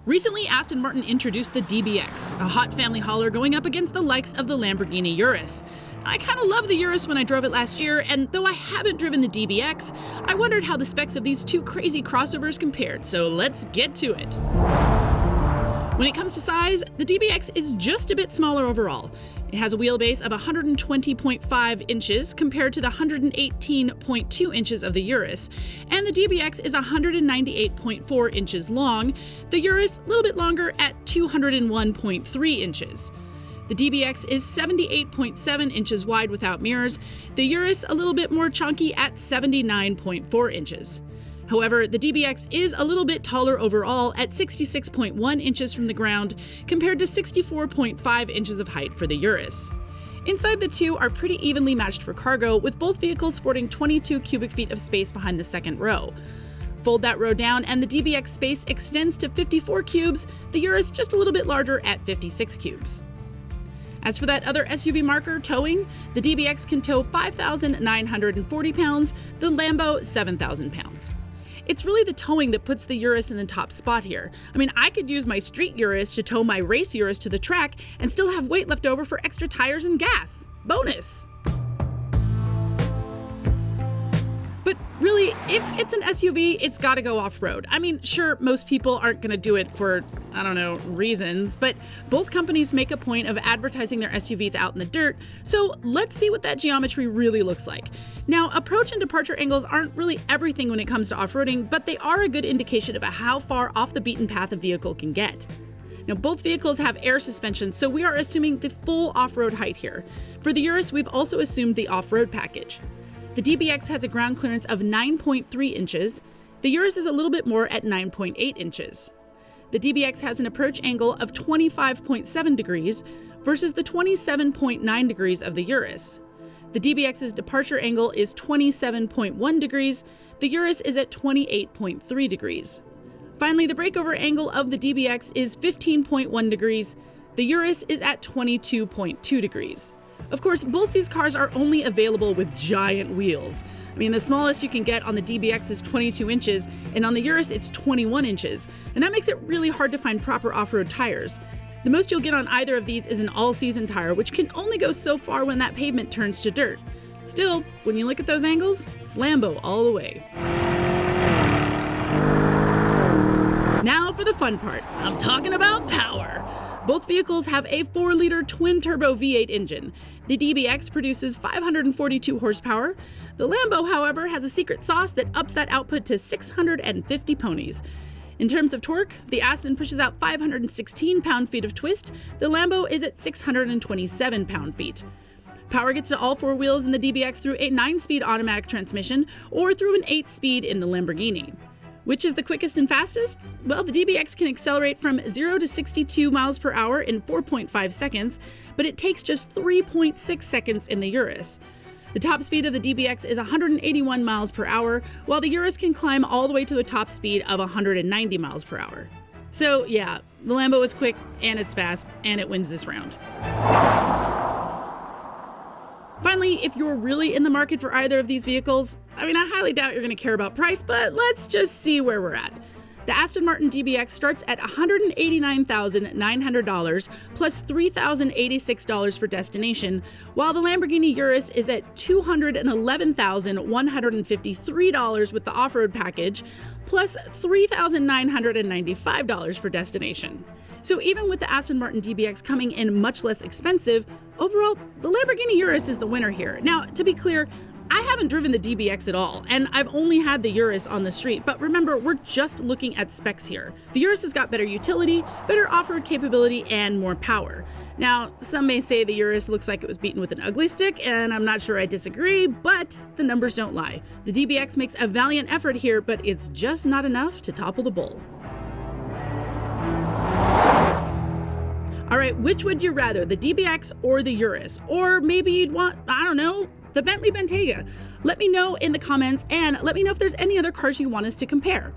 Recently, Aston Martin introduced the DBX, a hot family hauler going up against the likes of the Lamborghini Urus. I kind of loved the Urus when I drove it last year, and though I haven't driven the DBX, I wondered how the specs of these two crazy crossovers compared, so let's get to it. When it comes to size, the DBX is just a bit smaller overall. It has a wheelbase of 120.5 inches compared to the 118.2 inches of the Urus, and the DBX is 198.4 inches long, the Urus a little bit longer at 201.3 inches. The DBX is 78.7 inches wide without mirrors, the Urus a little bit more chunky at 79.4 inches. However, the DBX is a little bit taller overall at 66.1 inches from the ground compared to 64.5 inches of height for the Urus. Inside, the two are pretty evenly matched for cargo, with both vehicles sporting 22 cubic feet of space behind the second row. Fold that row down and the DBX space extends to 54 cubes, the Urus just a little bit larger at 56 cubes. As for that other SUV marker, towing, the DBX can tow 5,940 pounds, the Lambo 7,000 pounds. It's really the towing that puts the Urus in the top spot here. I mean, I could use my street Urus to tow my race Urus to the track and still have weight left over for extra tires and gas. Bonus! But really, if it's an SUV, it's gotta go off-road. I mean, sure, most people aren't gonna do it for, reasons, but both companies make a point of advertising their SUVs out in the dirt, so let's see what that geometry really looks like. Now, approach and departure angles aren't really everything when it comes to off-roading, but they are a good indication of how far off the beaten path a vehicle can get. Now, both vehicles have air suspension, so we are assuming the full off-road height here. For the Urus, we've also assumed the off-road package. The DBX has a ground clearance of 9.3 inches. The Urus is a little bit more at 9.8 inches. The DBX has an approach angle of 25.7 degrees versus the 27.9 degrees of the Urus. The DBX's departure angle is 27.1 degrees. The Urus is at 28.3 degrees. Finally, the breakover angle of the DBX is 15.1 degrees. The Urus is at 22.2 degrees. Of course, both these cars are only available with giant wheels. I mean, the smallest you can get on the DBX is 22 inches, and on the Urus it's 21 inches, and that makes it really hard to find proper off-road tires. The most you'll get on either of these is an all-season tire, which can only go so far when that pavement turns to dirt. Still, when you look at those angles, it's Lambo all the way. Now for the fun part. I'm talking about power. Both vehicles have a 4-liter twin-turbo V8 engine. The DBX produces 542 horsepower. The Lambo, however, has a secret sauce that ups that output to 650 ponies. In terms of torque, the Aston pushes out 516 pound-feet of twist. The Lambo is at 627 pound-feet. Power gets to all four wheels in the DBX through a 9-speed automatic transmission or through an 8-speed in the Lamborghini. Which is the quickest and fastest? Well, the DBX can accelerate from 0 to 62 miles per hour in 4.5 seconds, but it takes just 3.6 seconds in the Urus. The top speed of the DBX is 181 miles per hour, while the Urus can climb all the way to a top speed of 190 miles per hour. So yeah, the Lambo is quick, and it's fast, and it wins this round. Finally, if you're really in the market for either of these vehicles, I highly doubt you're going to care about price, but let's just see where we're at. The Aston Martin DBX starts at $189,900 plus $3,086 for destination, while the Lamborghini Urus is at $211,153 with the off-road package, plus $3,995 for destination. So even with the Aston Martin DBX coming in much less expensive, overall, the Lamborghini Urus is the winner here. Now, to be clear, I haven't driven the DBX at all, and I've only had the Urus on the street, but remember, we're just looking at specs here. The Urus has got better utility, better off-road capability, and more power. Now, some may say the Urus looks like it was beaten with an ugly stick, and I'm not sure I disagree, but the numbers don't lie. The DBX makes a valiant effort here, but it's just not enough to topple the bull. All right, which would you rather, the DBX or the Urus? Or maybe you'd want, the Bentley Bentayga. Let me know in the comments, and let me know if there's any other cars you want us to compare.